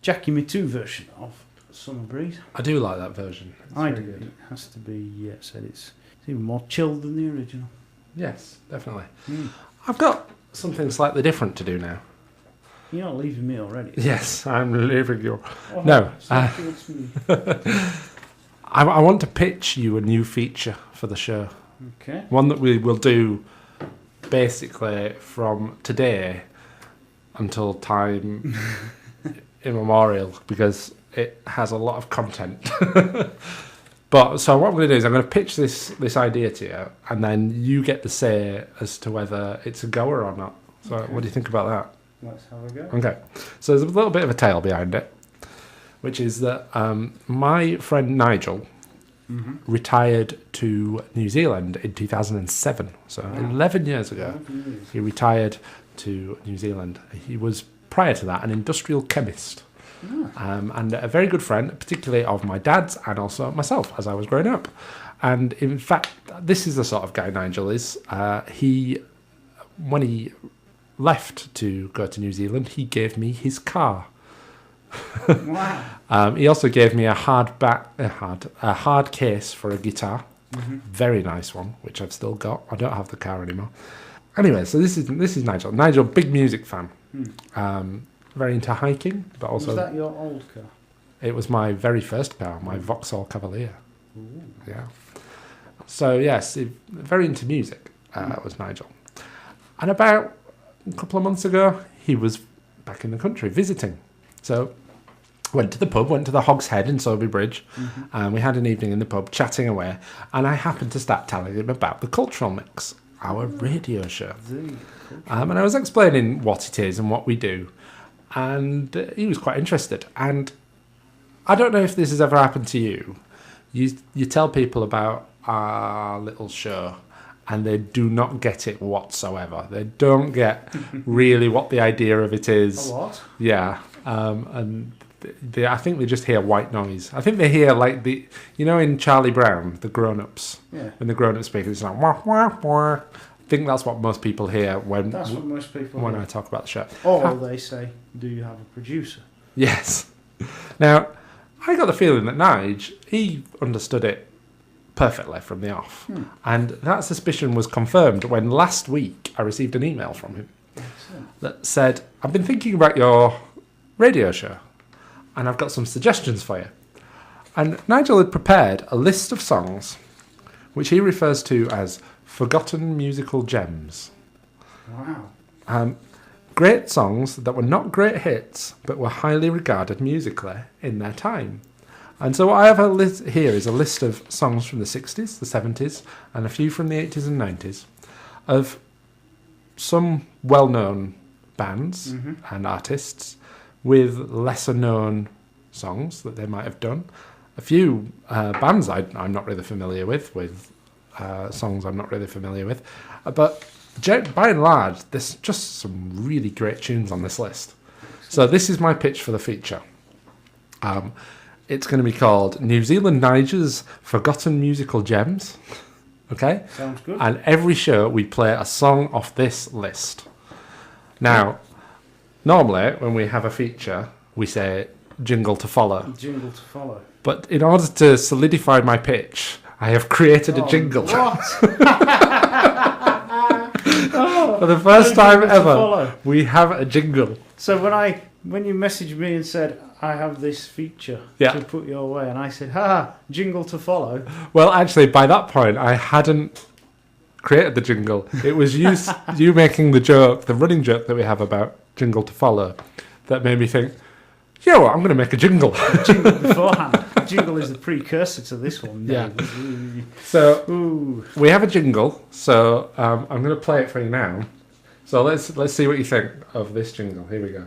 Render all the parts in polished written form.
Jackie Me Too version of Summer Breeze. I do like that version. I do. Good. It has to be said it's even more chilled than the original. Yes, definitely. I've got something slightly different to do now. You're not leaving me already. Yes, I'm leaving you. Oh, no. Me. I want to pitch you a new feature for the show. Okay. One that we will do basically from today until time immemorial, because it has a lot of content. But so what I'm going to do is I'm going to pitch this idea to you, and then you get to say as to whether it's a goer or not. So what do you think about that? Let's have a go. Okay. So there's a little bit of a tale behind it, which is that my friend Nigel retired to New Zealand in 2007. So 11 years ago, he retired to New Zealand. He was, prior to that, an industrial chemist. And a very good friend, particularly of my dad's and also myself as I was growing up. And in fact, this is the sort of guy Nigel is. When he left to go to New Zealand, he gave me his car. Wow. He also gave me a hard case for a guitar. Very nice one, which I've still got. I don't have the car anymore. Anyway, so this is Nigel. Nigel, big music fan. Very into hiking, but also... Was that your old car? It was my very first car, my Vauxhall Cavalier. Ooh. Yeah. So, yes, very into music was Nigel. And about a couple of months ago, he was back in the country visiting. So, went to the pub, went to the Hog's Head in Sowerby Bridge, and we had an evening in the pub chatting away, and I happened to start telling him about the Cultural Mix, our radio show. And I was explaining what it is and what we do. And he was quite interested. And I don't know if this has ever happened to you. You tell people about our little show and they do not get it whatsoever. They don't get really what the idea of it is. A what? Yeah. And I think they just hear white noise. I think they hear like in Charlie Brown, the grown-ups. Yeah. When the grown-ups speak, it's like wah, wah, wah. I think that's what most people hear when I talk about the show. Or they say, do you have a producer? Yes. Now, I got the feeling that Nige, he understood it perfectly from the off. And that suspicion was confirmed when last week I received an email from him that said, I've been thinking about your radio show and I've got some suggestions for you. And Nigel had prepared a list of songs which he refers to as forgotten musical gems. Wow. Great songs that were not great hits, but were highly regarded musically in their time. And so what I have here is a list of songs from the 60s, the 70s, and a few from the 80s and 90s, of some well-known bands and artists with lesser-known songs that they might have done. A few bands I'm not really familiar with songs I'm not really familiar with. But by and large, there's just some really great tunes on this list. So this is my pitch for the feature. It's going to be called New Zealand Niger's Forgotten Musical Gems. Okay? Sounds good. And every show we play a song off this list. Now, normally when we have a feature, we say jingle to follow. Jingle to follow. But in order to solidify my pitch, I have created a jingle. What? For the first time ever, we have a jingle. So when you messaged me and said, I have this feature to put your way, and I said, jingle to follow. Well, actually, by that point, I hadn't created the jingle. It was you making the running joke that we have about jingle to follow, that made me think, yeah, well, I'm going to make a jingle. Jingle beforehand. Jingle is the precursor to this one. Yeah. So we have a jingle. So I'm going to play it for you now. So let's see what you think of this jingle. Here we go.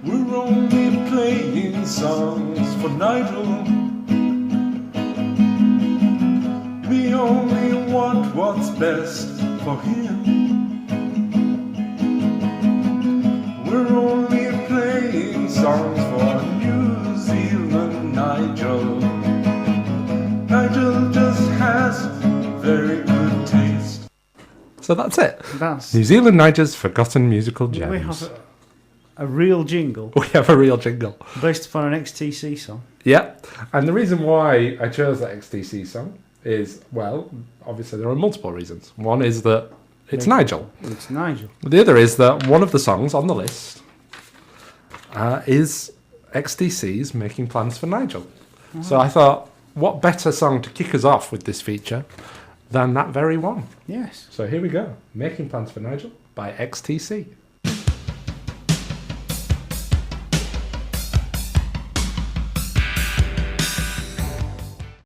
We're only playing songs for Nigel. We only want what's best for him. We're only playing songs for New Zealand Nigel. Nigel just has very good taste. So that's it. That's New Zealand Nigel's Forgotten Musical Gems. we have a real jingle We have a real jingle. based upon an XTC song. Yeah. And the reason why I chose that XTC song is, well, obviously there are multiple reasons. One is that it's Nigel. It's Nigel. The other is that one of the songs on the list is XTC's Making Plans for Nigel. Oh. So I thought, what better song to kick us off with this feature than that very one? Yes. So here we go. Making Plans for Nigel by XTC.